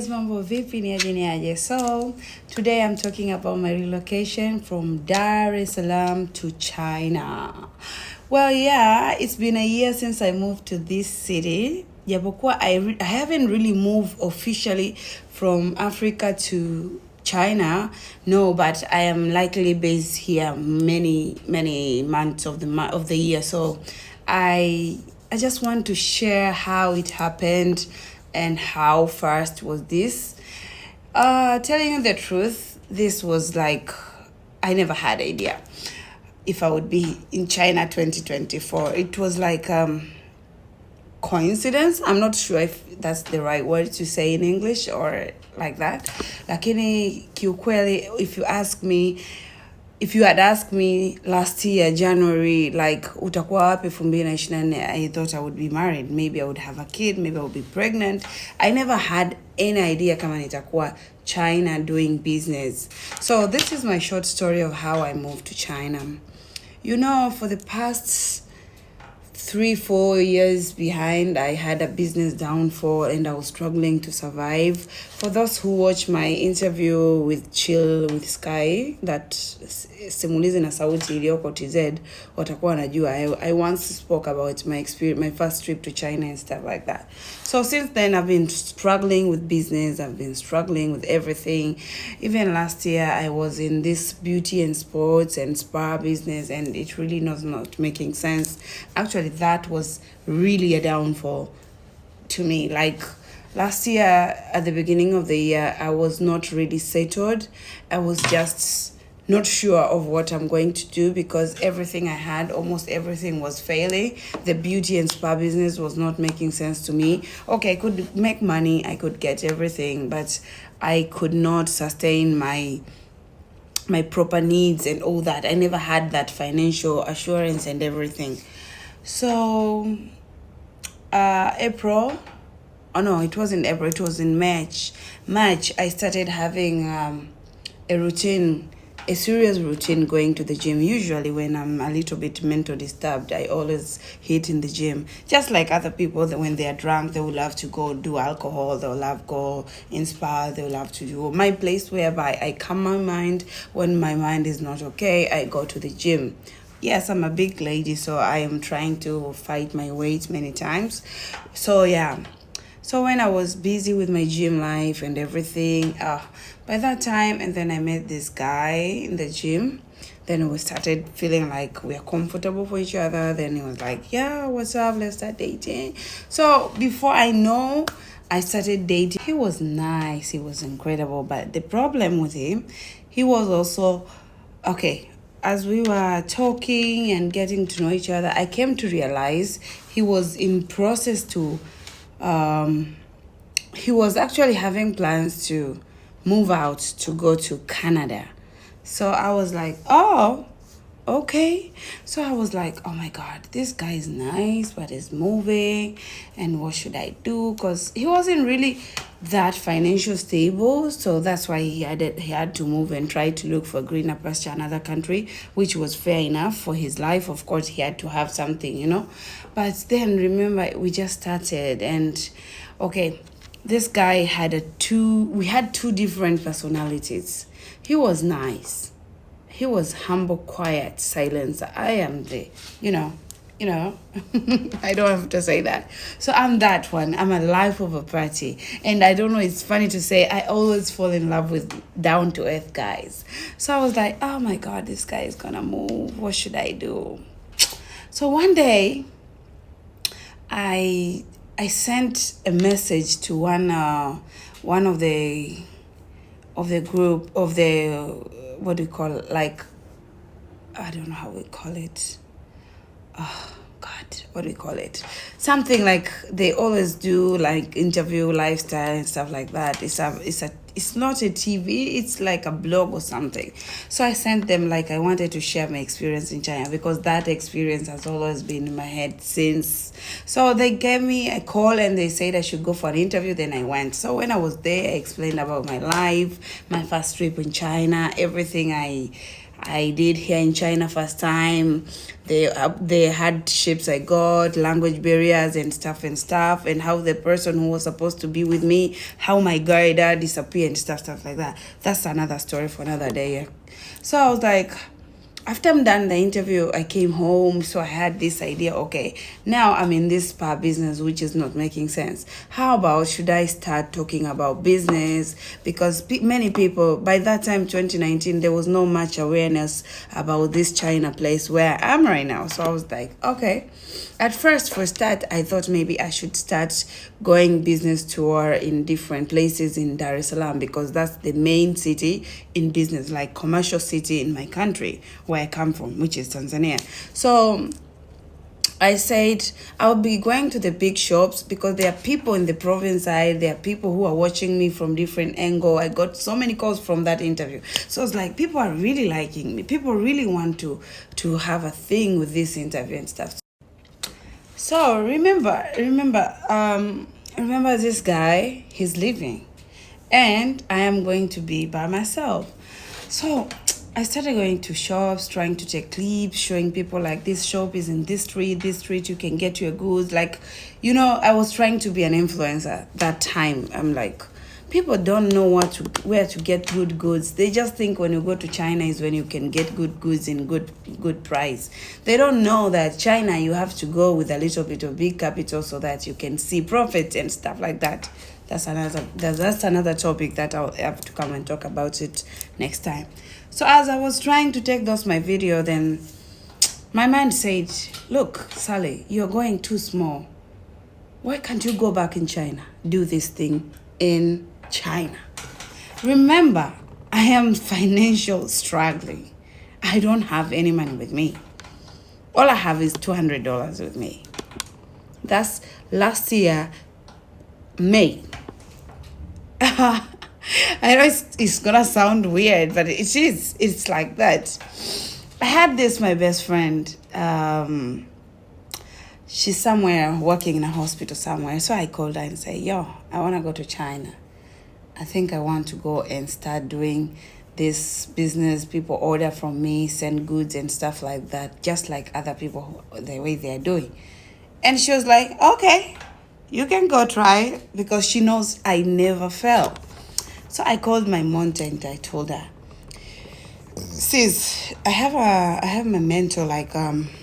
guys, mambo vipi ni aje? So today I'm talking about my relocation from Dar es Salaam to China. Well, yeah, it's been a year since I moved to this city. Japokuwa I haven't really moved officially from Africa to China, no, but I am likely based here many months of the year. So I just want to share how it happened and how fast was this. Telling you the truth, this was like I never had idea if I would be in China 2024. It was like coincidence. I'm not sure if that's the right word to say in English or like that. Lakini kiukweli, if you had asked me last year January, like utakuwa wapi 2024, I thought I would be married. Maybe I would have a kid, maybe I would be pregnant. I never had any idea kama nitakuwa China doing business. So this is my short story of how I moved to China. You know, for the past 3-4 years behind, I had a business downfall and I was struggling to survive. For those who watch my interview with Chill with Sky, that simulizi na sauti iliyoko TZ, watakuwa wanajua. I once spoke about my experience, my first trip to China and stuff like that. So since then, I've been struggling with business. I've been struggling with everything. Even last year, I was in this beauty and sports and spa business, and it really was not making sense. Actually, that was really a downfall to me. Like last year, at the beginning of the year, I was not really settled. I was just not sure of what I'm going to do because everything I had, almost everything was failing. The beauty and spa business was not making sense to me. Okay, I could make money, I could get everything, but I could not sustain my proper needs and all that. I never had that financial assurance and everything. So April, oh no, it wasn't April, it was in March, I started having a serious routine going to the gym. Usually when I'm a little bit mentally disturbed, I always hit in the gym. Just like other people, that when they are drunk, they will love to go do alcohol, they will love go in spa, they will love to do my place whereby I calm my mind. When my mind is not okay, I go to the gym. Yes, I'm a big lady, so I am trying to fight my weight many times. So yeah. So when I was busy with my gym life and everything, by that time, and then I met this guy in the gym. Then we started feeling like we are comfortable for each other. Then he was like, yeah, what's up? Let's start dating. So before I know, I started dating. He was nice. He was incredible. But the problem with him, he was also, okay, as we were talking and getting to know each other, I came to realize he was in process to he was actually having plans to move out to go to Canada. So I was like, oh, okay. So I was like, oh my God, this guy is nice, but he's moving. And what should I do? Because he wasn't really that financially stable. So that's why he had to move and try to look for greener pasture, another country, which was fair enough for his life. Of course, he had to have something, you know. But then remember, we just started and okay, this guy we had two different personalities. He was nice. He was humble, quiet, silent. I am the, you know, I don't have to say that. So I'm that one. I'm a life of a party. And I don't know, it's funny to say, I always fall in love with down-to-earth guys. So I was like, oh my God, this guy is gonna move. What should I do? So one day, I sent a message to one of the group of the, what do you call it? Like, I don't know how we call it. Oh God, what do we call it? Something like they always do, like interview, lifestyle and stuff like that. It's not a TV, it's like a blog or something. So I sent them, like, I wanted to share my experience in China because that experience has always been in my head since. So they gave me a call and they said I should go for an interview. Then I went. So when I was there, I explained about my life, my first trip in China, everything I I did here in China first time, the hardships I got, language barriers and stuff, and how the person who was supposed to be with me, how my guide disappeared and stuff like that. That's another story for another day. Yeah. So I was like, after I'm done the interview, I came home. So I had this idea, okay, now I'm in this spa business, which is not making sense. How about should I start talking about business? Because many people, by that time, 2019, there was no much awareness about this China place where I am right now. So I was like, okay. At first, for start, I thought maybe I should start going business tour in different places in Dar es Salaam, because that's the main city in business, like commercial city in my country where I come from, which is Tanzania. So I said I'll be going to the big shops because there are people in the province side. There are people who are watching me from different angle. I got so many calls from that interview. So it's like people are really liking me. People really want to have a thing with this interview and stuff. So remember this guy, he's leaving. And I am going to be by myself. So I started going to shops, trying to take clips, showing people like this shop is in this street, you can get your goods. Like, I was trying to be an influencer that time. I'm like, people don't know where to get good goods. They just think when you go to China is when you can get good goods in good price. They don't know that China, you have to go with a little bit of big capital so that you can see profit and stuff like that. That's another topic that I'll have to come and talk about it next time. So as I was trying to take my video, then my mind said, look, Sally, you're going too small. Why can't you go back in China? Do this thing in China. Remember, I am financial struggling. I don't have any money with me. All I have is $200 with me. That's last year, May. I know it's gonna sound weird, but it is. It's like that. I had my best friend. She's somewhere working in a hospital somewhere. So I called her and said, yo, I want to go to China. I think I want to go and start doing this business. People order from me, send goods and stuff like that, just like other people, the way they're doing. And she was like, okay, you can go try, because she knows I never fail. So I called my mom and I told her, sis, I have my mentor, like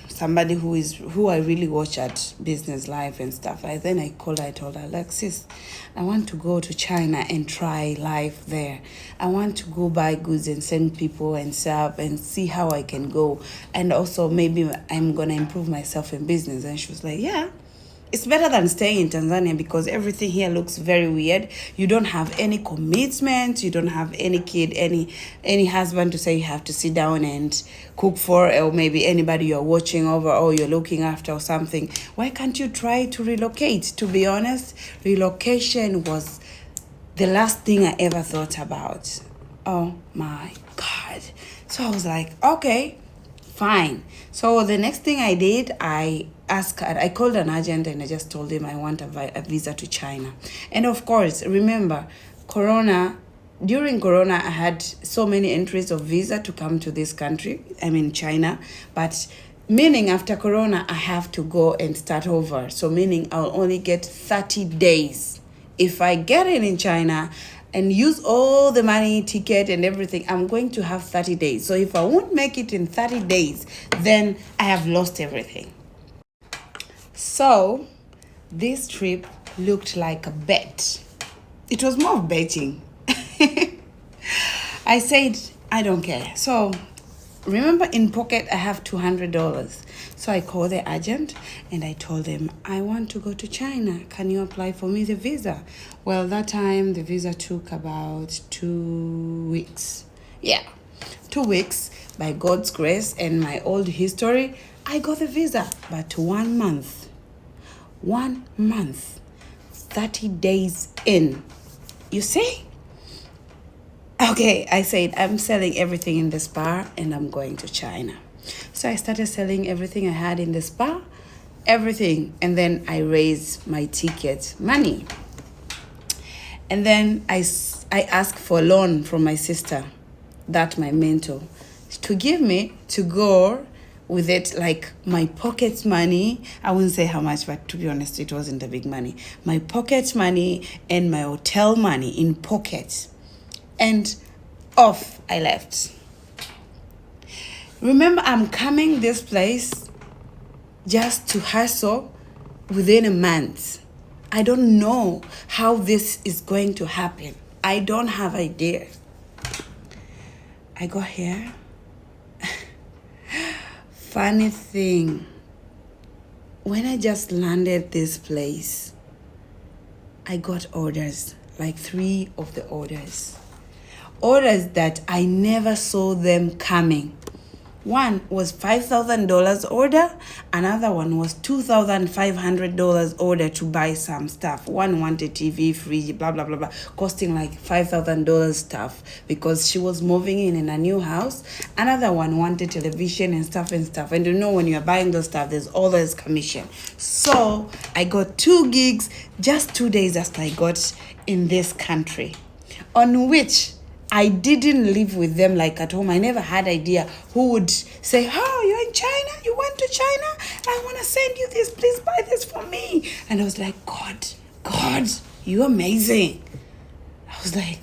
somebody who I really watch at business life and stuff. Then I called her, I told her, like, sis, I want to go to China and try life there. I want to go buy goods and send people and serve and see how I can go. And also maybe I'm going to improve myself in business. And she was like, yeah. It's better than staying in Tanzania because everything here looks very weird. You don't have any commitment. You don't have any kid, any husband to say you have to sit down and cook for, or maybe anybody you're watching over or you're looking after or something. Why can't you try to relocate? To be honest, relocation was the last thing I ever thought about. Oh my God. So I was like, okay, fine. So the next thing I did, I called an agent and I just told him I want a visa to China. And of course, remember, during Corona, I had so many entries of visa to come to this country, China. But meaning after Corona, I have to go and start over. So meaning I'll only get 30 days. If I get in China and use all the money, ticket and everything, I'm going to have 30 days. So if I won't make it in 30 days, then I have lost everything. So this trip looked like a bet. It was more of betting. I said, I don't care. So remember, in pocket, I have $200. So I called the agent and I told him, I want to go to China. Can you apply for me the visa? Well, that time the visa took about 2 weeks. Yeah, 2 weeks. By God's grace and my old history, I got the visa. But 1 month. 1 month. 30 days in. You see? Okay, I said, I'm selling everything in the spa and I'm going to China. So I started selling everything I had in the spa, everything. And then I raised my ticket money. And then I asked for a loan from my sister, that my mentor. to give me to go with it, like my pocket money. I wouldn't say how much, but to be honest, it wasn't a big money. My pocket money and my hotel money in pocket. And off I left. Remember, I'm coming this place just to hustle within a month. I don't know how this is going to happen. I don't have idea. I got here. Funny thing, when I just landed this place, I got orders, like 3 of the orders. Orders that I never saw them coming. One was $5,000 order. Another one was $2,500 order to buy some stuff. One wanted TV, fridge, blah, blah, blah, blah, costing like $5,000 stuff because she was moving in a new house. Another one wanted television and stuff. And you know, when you're buying those stuff, there's always commission. So I got 2 gigs just 2 days after I got in this country, on which I didn't live with them like at home. I never had idea who would say, oh, you're in China? You went to China? I want to send you this. Please buy this for me. And I was like, God, you're amazing. I was like,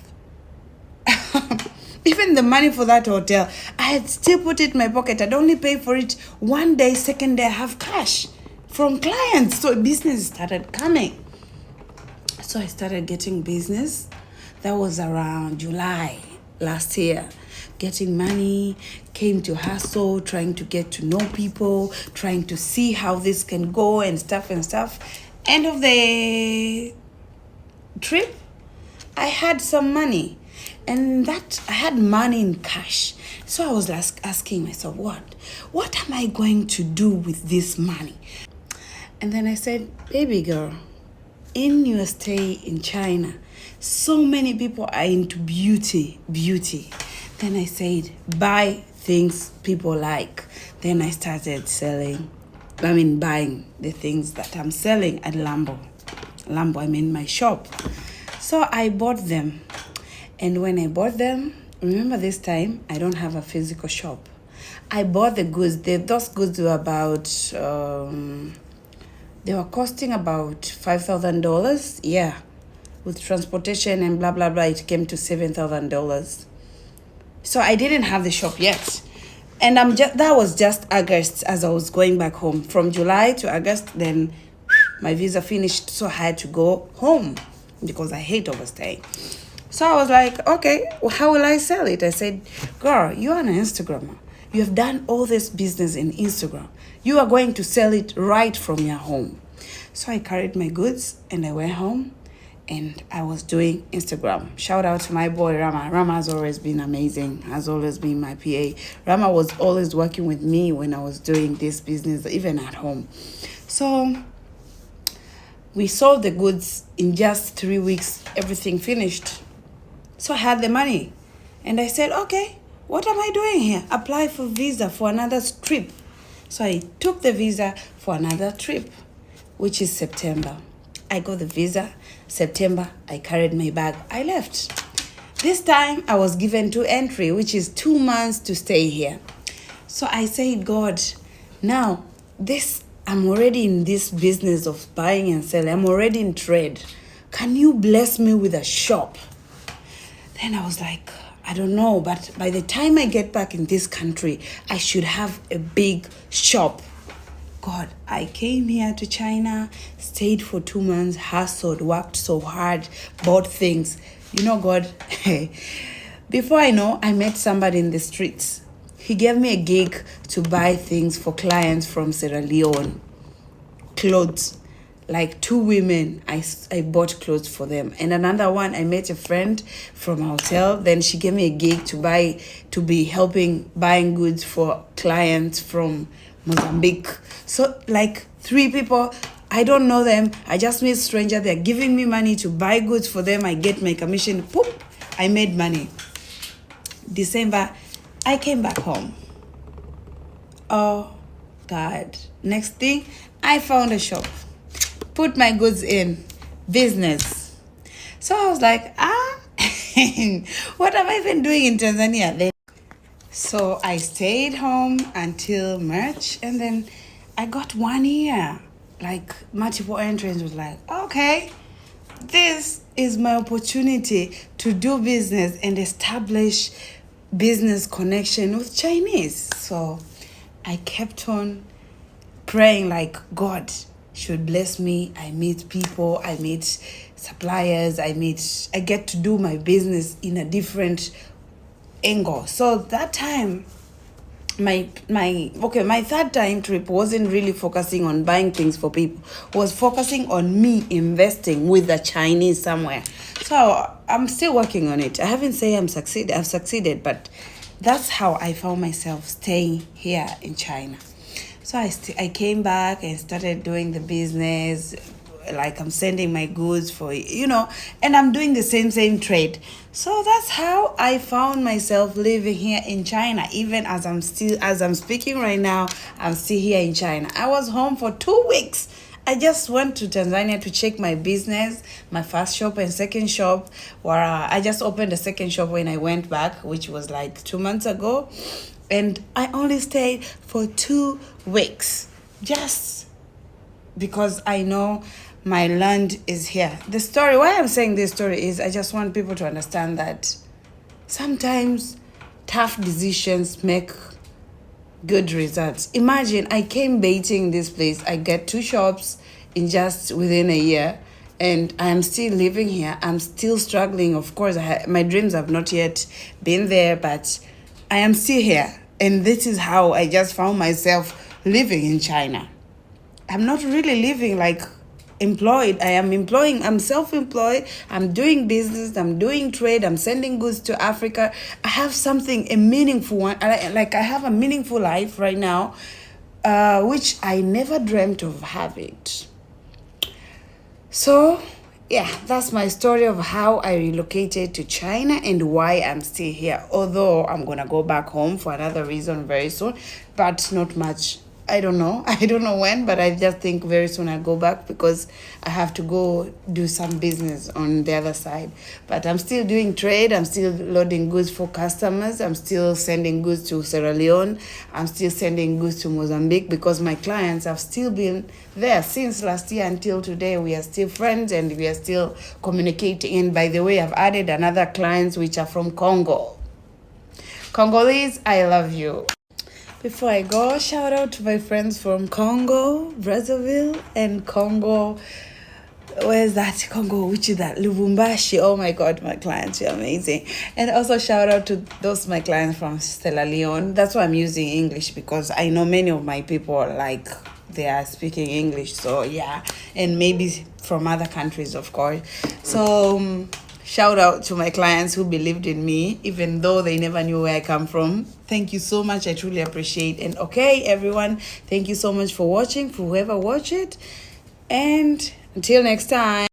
even the money for that hotel, I had still put it in my pocket. I'd only pay for it 1 day, second day I have cash from clients. So business started coming. So I started getting business. That was around July last year. Getting money, came to hustle, trying to get to know people, trying to see how this can go and stuff. End of the trip, I had some money. And that I had money in cash. So I was asking myself, what am I going to do with this money? And then I said, baby girl, in your stay in China, so many people are into beauty. Then I said, buy things people like. Then I started buying the things that I'm selling at Lambo, my shop. So I bought them. And when I bought them, remember this time, I don't have a physical shop. I bought the goods. Those goods were about, they were costing about $5,000. Yeah. With transportation and blah, blah, blah, it came to $7,000. So I didn't have the shop yet. And that was just August as I was going back home. From July to August, then my visa finished. So I had to go home because I hate overstaying. So I was like, okay, how will I sell it? I said, girl, you are an Instagrammer. You have done all this business in Instagram. You are going to sell it right from your home. So I carried my goods and I went home. And I was doing Instagram. Shout out to my boy, Rama. Rama has always been amazing, has always been my PA. Rama was always working with me when I was doing this business, even at home. So we sold the goods in just 3 weeks, everything finished. So I had the money. And I said, okay, what am I doing here? Apply for visa for another trip. So I took the visa for another trip, which is September. I got the visa. September, I carried my bag. I left. This time, I was given 2 entry, which is 2 months to stay here. So I said, God, now, I'm already in this business of buying and selling. I'm already in trade. Can you bless me with a shop? Then I was like, I don't know, but by the time I get back in this country, I should have a big shop. God, I came here to China, stayed for 2 months, hustled, worked so hard, bought things. You know, God, before I know, I met somebody in the streets. He gave me a gig to buy things for clients from Sierra Leone. Clothes. Like 2 women, I bought clothes for them. And another one, I met a friend from a hotel. Then she gave me a gig to be helping buying goods for clients from Mozambique. So like 3 people, I don't know them. I just meet stranger. They're giving me money to buy goods for them. I get my commission. Poop, I made money. December, I came back home. Oh, God. Next thing, I found a shop. Put my goods in. Business. So I was like, what have I been doing in Tanzania? So I stayed home until March, and then I got 1 year. Like multiple entrants was like, okay, this is my opportunity to do business and establish business connection with Chinese. So I kept on praying like God should bless me. I meet people, I meet suppliers, I get to do my business in a different angle. So that time my third time trip wasn't really focusing on buying things for people, was focusing on me investing with the Chinese somewhere. So I'm still working on it. I haven't said I've succeeded, but that's how I found myself staying here in China. So I came back and started doing the business. Like I'm sending my goods for, and I'm doing the same trade. So that's how I found myself living here in China. Even as I'm speaking right now, I'm still here in China. I was home for 2 weeks. I just went to Tanzania to check my business, my first shop and second shop, where I just opened the second shop when I went back, which was like 2 months ago. And I only stayed for 2 weeks, just because I know my land is here. The story, why I'm saying this story is I just want people to understand that sometimes tough decisions make good results. Imagine I came baiting this place. I get 2 shops in just within a year, and I'm still living here. I'm still struggling. Of course, my dreams have not yet been there, but I am still here. And this is how I just found myself living in China. I'm not really living like employed. I'm self-employed. I'm doing business. I'm doing trade. I'm sending goods to Africa. I have a meaningful one. I have a meaningful life right now, which I never dreamt of having. So, yeah, that's my story of how I relocated to China and why I'm still here. Although I'm going to go back home for another reason very soon, but not much. I don't know. I don't know when, but I just think very soon I'll go back because I have to go do some business on the other side. But I'm still doing trade. I'm still loading goods for customers. I'm still sending goods to Sierra Leone. I'm still sending goods to Mozambique because my clients have still been there since last year until today. We are still friends and we are still communicating. And by the way, I've added another clients which are from Congo. Congolese, I love you. Before I go, shout out to my friends from Congo, Brazzaville, and Congo. Where's that? Congo, which is that? Lubumbashi. Oh my God, my clients, you're amazing. And also shout out to those my clients from Sierra Leone. That's why I'm using English, because I know many of my people they are speaking English. So yeah, and maybe from other countries, of course. So shout out to my clients who believed in me, even though they never knew where I come from. Thank you so much. I truly appreciate it. And okay, everyone, thank you so much for watching, for whoever watched it. And until next time.